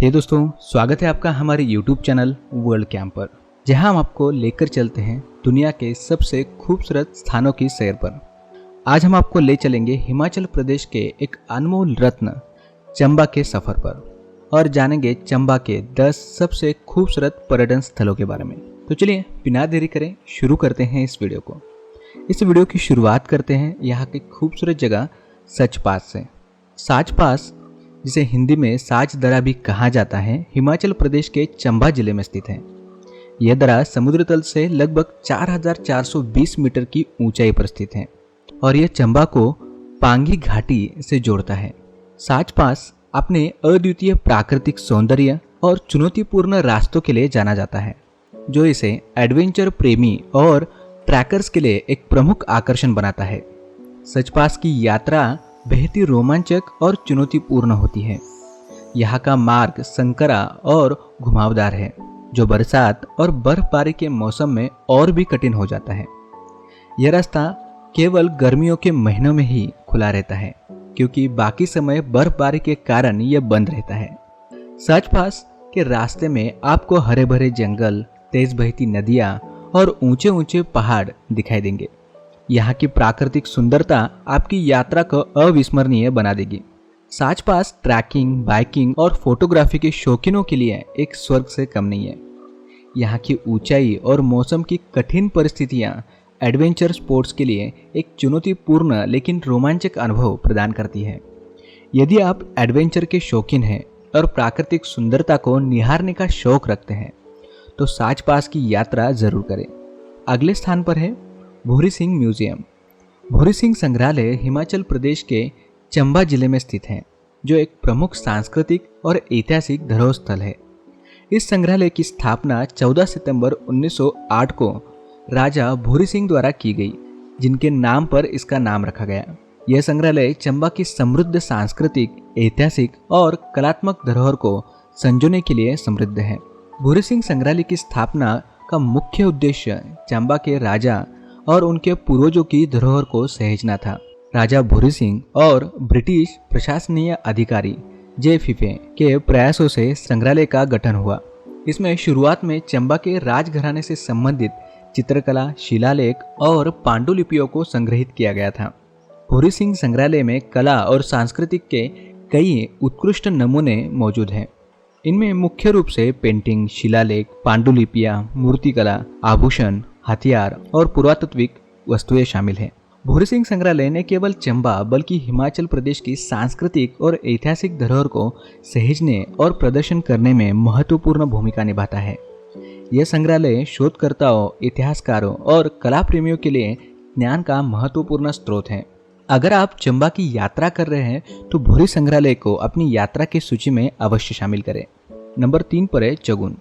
हे दोस्तों, स्वागत है आपका हमारे YouTube चैनल वर्ल्ड कैंप पर, जहां हम आपको लेकर चलते हैं दुनिया के सबसे खूबसूरत स्थानों की सैर पर। आज हम आपको ले चलेंगे हिमाचल प्रदेश के एक अनमोल रत्न चंबा के सफर पर और जानेंगे चंबा के 10 सबसे खूबसूरत पर्यटन स्थलों के बारे में। तो चलिए बिना देरी करें शुरू करते हैं इस वीडियो को। इस वीडियो की शुरुआत करते हैं यहाँ की खूबसूरत जगह सच पास से। साच पास, जिसे हिंदी में साच दर्रा भी कहा जाता है, हिमाचल प्रदेश के चंबा जिले में स्थित है। यह दर्रा समुद्र तल से लगभग 4420 मीटर की ऊंचाई पर स्थित है और यह चंबा को पांगी घाटी से जोड़ता है। साच पास अपने अद्वितीय प्राकृतिक सौंदर्य और चुनौतीपूर्ण रास्तों के लिए जाना जाता है, जो इसे एडवेंचर प्रेमी और ट्रैकर्स के लिए एक प्रमुख आकर्षण बनाता है। सच पास की यात्रा बेहद ही रोमांचक और चुनौतीपूर्ण होती है। यहाँ का मार्ग संकरा और घुमावदार है, जो बरसात और बर्फबारी के मौसम में और भी कठिन हो जाता है। यह रास्ता केवल गर्मियों के महीनों में ही खुला रहता है, क्योंकि बाकी समय बर्फबारी के कारण यह बंद रहता है। सच पास के रास्ते में आपको हरे भरे जंगल, तेज बहती नदियाँ और ऊंचे ऊंचे पहाड़ दिखाई देंगे। यहाँ की प्राकृतिक सुंदरता आपकी यात्रा को अविस्मरणीय बना देगी। साच पास ट्रैकिंग, बाइकिंग और फोटोग्राफी के शौकीनों के लिए एक स्वर्ग से कम नहीं है। यहाँ की ऊंचाई और मौसम की कठिन परिस्थितियाँ एडवेंचर स्पोर्ट्स के लिए एक चुनौतीपूर्ण लेकिन रोमांचक अनुभव प्रदान करती है। यदि आप एडवेंचर के शौकीन हैं और प्राकृतिक सुंदरता को निहारने का शौक रखते हैं, तो साच पास की यात्रा जरूर करें। अगले स्थान पर है भूरी सिंह म्यूजियम। भूरी सिंह संग्रहालय हिमाचल प्रदेश के चंबा जिले में स्थित है, जो एक प्रमुख सांस्कृतिक और ऐतिहासिक धरोहर स्थल है। इस संग्रहालय की स्थापना 14 सितंबर 1908 को राजा भूरी सिंह द्वारा की गई, जिनके नाम पर इसका नाम रखा गया। यह संग्रहालय चंबा की समृद्ध सांस्कृतिक, ऐतिहासिक और कलात्मक धरोहर को संजोने के लिए समृद्ध है। भूरी सिंह संग्रहालय की स्थापना का मुख्य उद्देश्य चंबा के राजा और उनके पूर्वजों की धरोहर को सहेजना था। राजा भूरी सिंह और ब्रिटिश प्रशासनीय अधिकारी जे फिफे के प्रयासों से संग्रहालय का गठन हुआ। इसमें शुरुआत में चंबा के राजघराने से संबंधित चित्रकला, शिलालेख और पांडुलिपियों को संग्रहित किया गया था। भूरी सिंह संग्रहालय में कला और सांस्कृतिक के कई उत्कृष्ट नमूने मौजूद हैं। इनमें मुख्य रूप से पेंटिंग, शिलालेख, पांडुलिपियां, मूर्तिकला, आभूषण, हथियार और पुरातात्विक वस्तुएं शामिल हैं। भूरी सिंह संग्रहालय न केवल चंबा बल्कि हिमाचल प्रदेश की सांस्कृतिक और ऐतिहासिक धरोहर को सहेजने और प्रदर्शन करने में महत्वपूर्ण भूमिका निभाता है। यह संग्रहालय शोधकर्ताओं, इतिहासकारों और कला प्रेमियों के लिए ज्ञान का महत्वपूर्ण स्रोत है। अगर आप चंबा की यात्रा कर रहे हैं तो भूरी संग्रहालय को अपनी यात्रा की सूची में अवश्य शामिल करें। नंबर 3 पर है चगुन।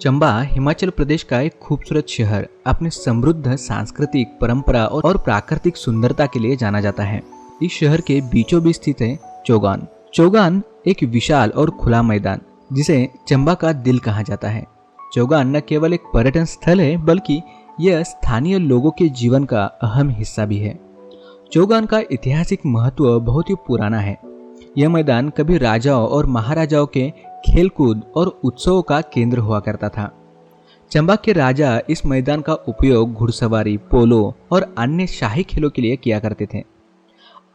चंबा हिमाचल प्रदेश का एक खूबसूरत शहर अपने समृद्ध सांस्कृतिक परंपरा और प्राकृतिक सुंदरता के लिए जाना जाता है। इस शहर के बीचों बीच स्थित है चौगान। चौगान एक विशाल और खुला मैदान, जिसे चंबा का दिल कहा जाता है। चौगान न केवल एक पर्यटन स्थल है, बल्कि यह स्थानीय लोगों के जीवन का अहम हिस्सा भी है। चौगान का ऐतिहासिक महत्व बहुत ही पुराना है। यह मैदान कभी राजाओं और महाराजाओं के खेलकूद और उत्सवों का केंद्र हुआ करता था। चंबा के राजा इस मैदान का उपयोग घुड़सवारी, पोलो और अन्य शाही खेलों के लिए किया करते थे।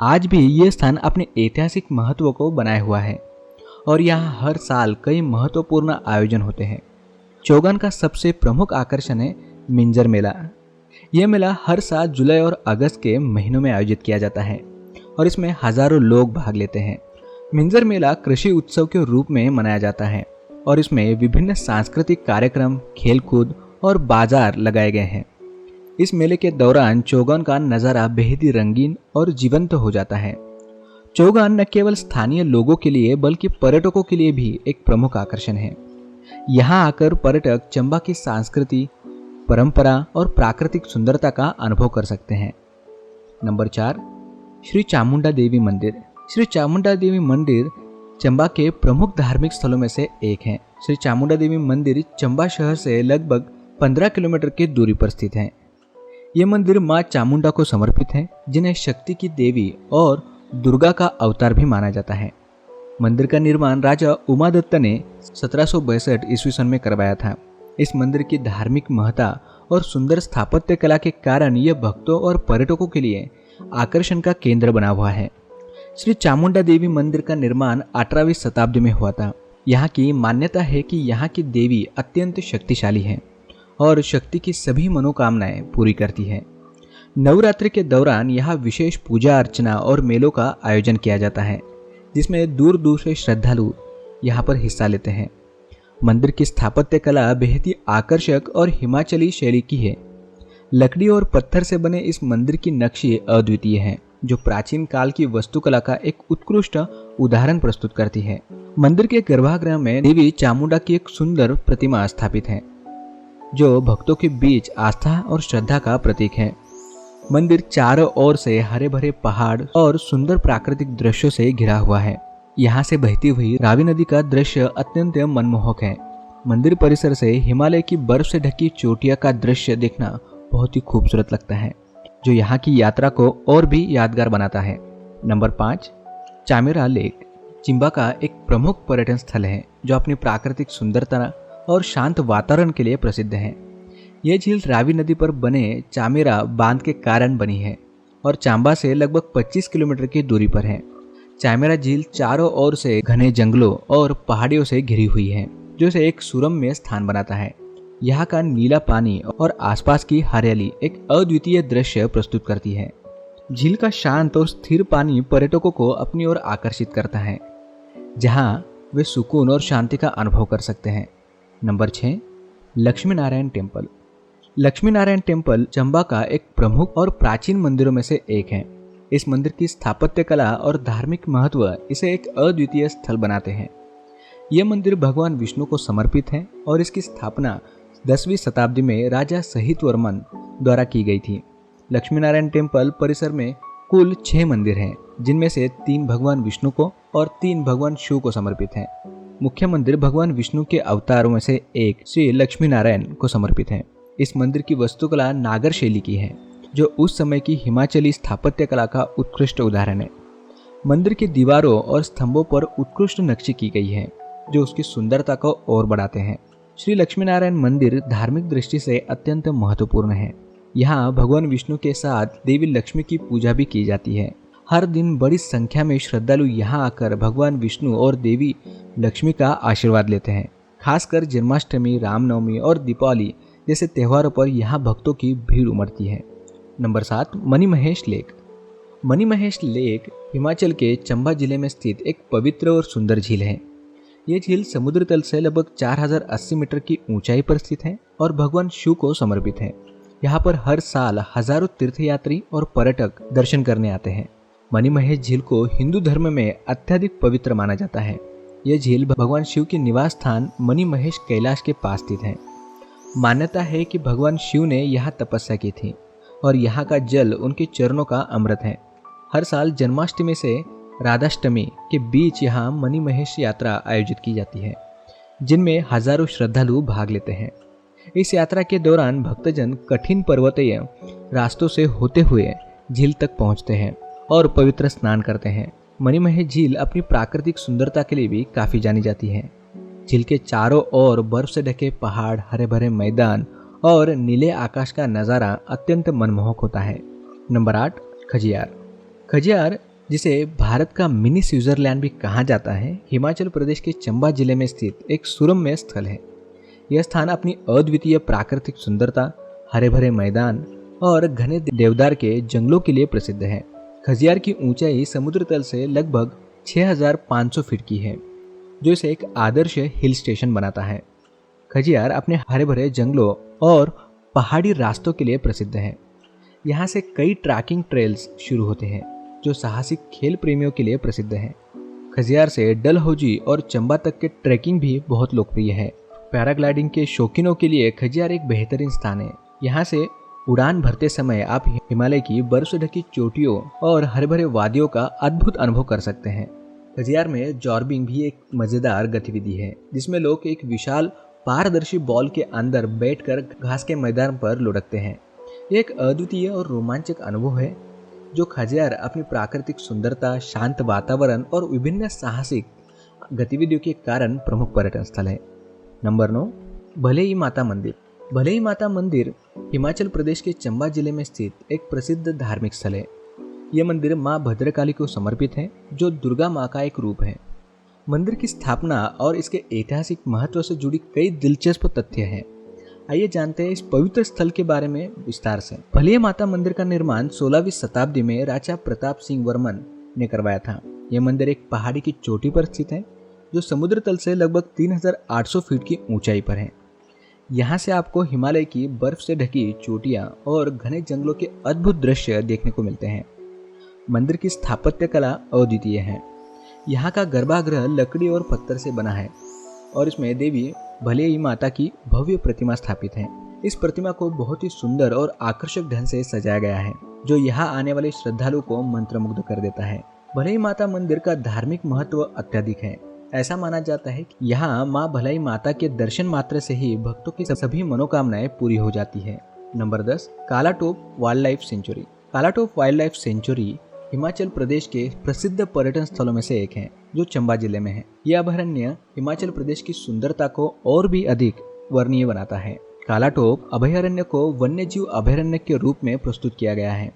आज भी यह स्थान अपने ऐतिहासिक महत्व को बनाए हुआ है और यहाँ हर साल कई महत्वपूर्ण आयोजन होते हैं। चौगान का सबसे प्रमुख आकर्षण है मिंजर मेला। यह मेला हर साल जुलाई और अगस्त के महीनों में आयोजित किया जाता है और इसमें हजारों लोग भाग लेते हैं। मिंजर मेला कृषि उत्सव के रूप में मनाया जाता है और इसमें विभिन्न सांस्कृतिक कार्यक्रम, खेलकूद और बाजार लगाए गए हैं। इस मेले के दौरान चौगान का नज़ारा बेहद ही रंगीन और जीवंत हो जाता है। चौगान न केवल स्थानीय लोगों के लिए बल्कि पर्यटकों के लिए भी एक प्रमुख आकर्षण है। यहाँ आकर पर्यटक चंबा की संस्कृति, परंपरा और प्राकृतिक सुंदरता का अनुभव कर सकते हैं। नंबर 4, श्री चामुंडा देवी मंदिर। श्री चामुंडा देवी मंदिर चंबा के प्रमुख धार्मिक स्थलों में से एक है। श्री चामुंडा देवी मंदिर चंबा शहर से लगभग 15 किलोमीटर की दूरी पर स्थित है। यह मंदिर मां चामुंडा को समर्पित है, जिन्हें शक्ति की देवी और दुर्गा का अवतार भी माना जाता है। मंदिर का निर्माण राजा उमादत्त ने 1762 ईस्वी सन में करवाया था। इस मंदिर की धार्मिक महत्ता और सुंदर स्थापत्य कला के कारण यह भक्तों और पर्यटकों के लिए आकर्षण का केंद्र बना हुआ है। श्री चामुंडा देवी मंदिर का निर्माण 18वीं शताब्दी में हुआ था। यहाँ की मान्यता है कि यहाँ की देवी अत्यंत शक्तिशाली है और शक्ति की सभी मनोकामनाएं पूरी करती है। नवरात्रि के दौरान यहाँ विशेष पूजा अर्चना और मेलों का आयोजन किया जाता है, जिसमें दूर दूर से श्रद्धालु यहाँ पर हिस्सा लेते हैं। मंदिर की स्थापत्य कला बेहद ही आकर्षक और हिमाचली शैली की है। लकड़ी और पत्थर से बने इस मंदिर की नक्शी अद्वितीय है, जो प्राचीन काल की वास्तुकला का एक उत्कृष्ट उदाहरण प्रस्तुत करती है। मंदिर के गर्भगृह में देवी चामुंडा की एक सुंदर प्रतिमा स्थापित है, जो भक्तों के बीच आस्था और श्रद्धा का प्रतीक है। मंदिर चारों ओर से हरे भरे पहाड़ और सुंदर प्राकृतिक दृश्यों से घिरा हुआ है। यहाँ से बहती हुई रावी नदी का दृश्य अत्यंत मनमोहक है। मंदिर परिसर से हिमालय की बर्फ से ढकी चोटियां का दृश्य देखना बहुत ही खूबसूरत लगता है, जो यहाँ की यात्रा को और भी यादगार बनाता है। नंबर 5, चामेरा लेक चिंबा का एक प्रमुख पर्यटन स्थल है, जो अपनी प्राकृतिक सुंदरता और शांत वातावरण के लिए प्रसिद्ध है। यह झील रावी नदी पर बने चामेरा बांध के कारण बनी है और चांबा से लगभग 25 किलोमीटर की दूरी पर है। चामेरा झील चारों ओर से घने जंगलों और पहाड़ियों से घिरी हुई है, जो इसे एक सुरम्य स्थान बनाता है। यहाँ का नीला पानी और आसपास की हरियाली एक अद्वितीय दृश्य प्रस्तुत करती है। झील का शांत और स्थिर पानी पर्यटकों को अपनी ओर आकर्षित करता है, जहाँ वे सुकून और शांति का अनुभव कर सकते हैं। Number 6, Lakshmi Narayan temple. Lakshmi Narayan temple Chamba का एक प्रमुख और प्राचीन मंदिरों में से एक है। इस मंदिर की स्थापत्य कला और धार्मिक महत्व इसे एक अद्वितीय स्थल बनाते हैं। यह मंदिर भगवान विष्णु को समर्पित है और इसकी स्थापना 10वीं शताब्दी में राजा सहित वर्मन द्वारा की गई थी। लक्ष्मी नारायण टेम्पल परिसर में कुल 6 मंदिर हैं, जिनमें से 3 भगवान विष्णु को और 3 भगवान शिव को समर्पित हैं। मुख्य मंदिर भगवान विष्णु के अवतारों में से एक श्री लक्ष्मी नारायण को समर्पित है। इस मंदिर की वास्तुकला नागर शैली की है, जो उस समय की हिमाचली स्थापत्य कला का उत्कृष्ट उदाहरण है। मंदिर की दीवारों और स्तंभों पर उत्कृष्ट नक्शी की गई है, जो उसकी सुंदरता को और बढ़ाते हैं। श्री लक्ष्मी नारायण मंदिर धार्मिक दृष्टि से अत्यंत महत्वपूर्ण है। यहाँ भगवान विष्णु के साथ देवी लक्ष्मी की पूजा भी की जाती है। हर दिन बड़ी संख्या में श्रद्धालु यहाँ आकर भगवान विष्णु और देवी लक्ष्मी का आशीर्वाद लेते हैं। खासकर जन्माष्टमी, रामनवमी और दीपावली जैसे त्योहारों पर यहाँ भक्तों की भीड़ उमड़ती है। Number 7, Manimahesh lake. Manimahesh lake Himachal के चंबा जिले में स्थित एक पवित्र और सुंदर झील है। यह झील समुद्र तल से लगभग 4080 मीटर की ऊंचाई पर स्थित है और भगवान शिव को समर्पित है। यहाँ पर हर साल हजारों तीर्थयात्री और पर्यटक दर्शन करने आते हैं। मणिमहेश झील को हिंदू धर्म में अत्यधिक पवित्र माना जाता है। यह झील भगवान शिव के निवास स्थान मणिमहेश कैलाश के पास स्थित है। मान्यता है कि भगवान शिव ने यहाँ तपस्या की थी और यहाँ का जल उनके चरणों का अमृत है। हर साल जन्माष्टमी से राधाष्टमी के बीच यहाँ मणिमहेश यात्रा आयोजित की जाती है, जिनमें हजारों श्रद्धालु भाग लेते हैं। इस यात्रा के दौरान भक्तजन कठिन पर्वतीय रास्तों से होते हुए झील तक पहुँचते हैं और पवित्र स्नान करते हैं। मणिमहेश झील अपनी प्राकृतिक सुंदरता के लिए भी काफ़ी जानी जाती है। झील के चारों ओर बर्फ से ढके पहाड़, हरे भरे मैदान और नीले आकाश का नज़ारा अत्यंत मनमोहक होता है। नंबर 8, खजियार। खजियार, जिसे भारत का मिनी स्विट्जरलैंड भी कहा जाता है, हिमाचल प्रदेश के चंबा जिले में स्थित एक सुरम्य स्थल है। यह स्थान अपनी अद्वितीय प्राकृतिक सुंदरता, हरे भरे मैदान और घने देवदार के जंगलों के लिए प्रसिद्ध है। खजियार की ऊंचाई समुद्र तल से लगभग 6500 फीट की है, जो इसे एक आदर्श हिल स्टेशन बनाता है। खजियार अपने हरे भरे जंगलों और पहाड़ी रास्तों के लिए प्रसिद्ध है। यहाँ से कई ट्रैकिंग ट्रेल्स शुरू होते हैं, जो साहसिक खेल प्रेमियों के लिए प्रसिद्ध है। खजियार से डलहौजी और चंबा तक के ट्रैकिंग भी बहुत लोकप्रिय है। पैराग्लाइडिंग के शौकीनों के लिए खजियार एक बेहतरीन स्थान है। यहाँ से उड़ान भरते समय आप हिमालय की बर्फ से ढकी चोटियों और हरे भरे वादियों का अद्भुत अनुभव कर सकते हैं। खजियार में जॉर्बिंग भी एक मजेदार गतिविधि है, जिसमें लोग एक विशाल पारदर्शी बॉल के अंदर बैठकर घास के मैदान पर लुढ़कते हैं। एक अद्वितीय और रोमांचक अनुभव है, जो खजियार अपनी प्राकृतिक सुंदरता, शांत वातावरण और विभिन्न साहसिक गतिविधियों के कारण प्रमुख पर्यटन स्थल है। नंबर 9, भलेई माता मंदिर। भलेई माता मंदिर हिमाचल प्रदेश के चंबा जिले में स्थित एक प्रसिद्ध धार्मिक स्थल है। यह मंदिर माँ भद्रकाली को समर्पित है, जो दुर्गा माँ का एक रूप है। मंदिर की स्थापना और इसके ऐतिहासिक महत्व से जुड़ी कई दिलचस्प तथ्य हैं। आइए जानते हैं इस पवित्र स्थल के बारे में विस्तार से। भलेई माता मंदिर का निर्माण 16वीं शताब्दी में राजा प्रताप सिंह वर्मन ने करवाया था। यह मंदिर एक पहाड़ी की चोटी पर स्थित है, जो समुद्र तल से लगभग 3800 फीट की ऊंचाई पर है। यहाँ से आपको हिमालय की बर्फ से ढकी चोटियां और घने जंगलों के अद्भुत दृश्य देखने को मिलते हैं। मंदिर की स्थापत्य कला अद्वितीय है। यहाँ का गर्भगृह लकड़ी और पत्थर से बना है और इसमें देवी भलेई माता की भव्य प्रतिमा स्थापित है। इस प्रतिमा को बहुत ही सुंदर और आकर्षक ढंग से सजाया गया है, जो यहाँ आने वाले श्रद्धालु को मंत्रमुग्ध कर देता है। भलेई माता मंदिर का धार्मिक महत्व अत्यधिक है। ऐसा माना जाता है कि यहाँ माँ भलेई माता के दर्शन मात्र से ही भक्तों की सभी मनोकामनाएं पूरी हो जाती है। Number 10, Kalatop wild life sanctuary. Kalatop wild life sanctuary Himachal Pradesh के प्रसिद्ध पर्यटन स्थलों में से एक है, जो चंबा जिले में है। यह अभयारण्य हिमाचल प्रदेश की सुंदरता को और भी अधिक वर्णनीय बनाता है। कालाटोप अभयारण्य को वन्यजीव अभयारण्य के रूप में प्रस्तुत किया गया है,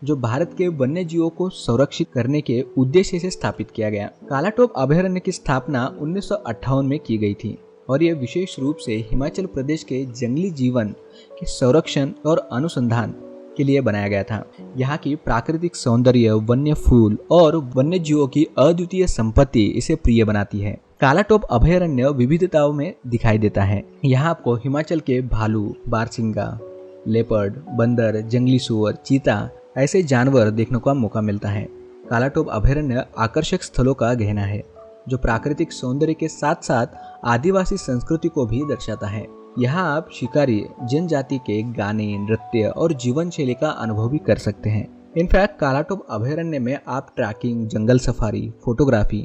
जो भारत के वन्य जीवों को संरक्षित करने के उद्देश्य से स्थापित किया गया। कालाटोप अभयारण्य की स्थापना 1958 में की गई थी और यह विशेष रूप से हिमाचल प्रदेश के जंगली जीवन के संरक्षण और अनुसंधान के लिए बनाया गया था। यहाँ की प्राकृतिक सौंदर्य, वन्य फूल और वन्य जीवों की अद्वितीय संपत्ति इसे प्रिय बनाती है। कालाटोप अभयारण्य विविधताओं में दिखाई देता है। यहाँ आपको हिमाचल के भालू, बारसिंगा, लेपर्ड, बंदर, जंगली सुअर, चीता ऐसे जानवर देखने का मौका मिलता है। कालाटोप अभयारण्य आकर्षक स्थलों का गहना है, जो प्राकृतिक सौंदर्य के साथ साथ आदिवासी संस्कृति को भी दर्शाता है। यहाँ आप शिकारी जनजाति के गाने, नृत्य और जीवन शैली का अनुभव भी कर सकते हैं। इनफैक्ट कालाटोप अभयारण्य में आप ट्रैकिंग, जंगल सफारी, फोटोग्राफी,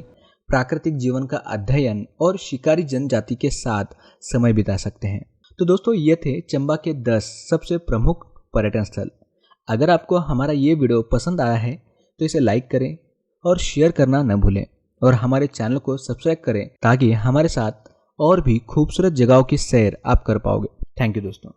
प्राकृतिक जीवन का अध्ययन और शिकारी जनजाति के साथ समय बिता सकते हैं। तो दोस्तों, ये थे चंबा के 10 सबसे प्रमुख पर्यटन स्थल। अगर आपको हमारा ये वीडियो पसंद आया है तो इसे लाइक करें और शेयर करना न भूलें और हमारे चैनल को सब्सक्राइब करें, ताकि हमारे साथ और भी खूबसूरत जगहों की सैर आप कर पाओगे। थैंक यू दोस्तों।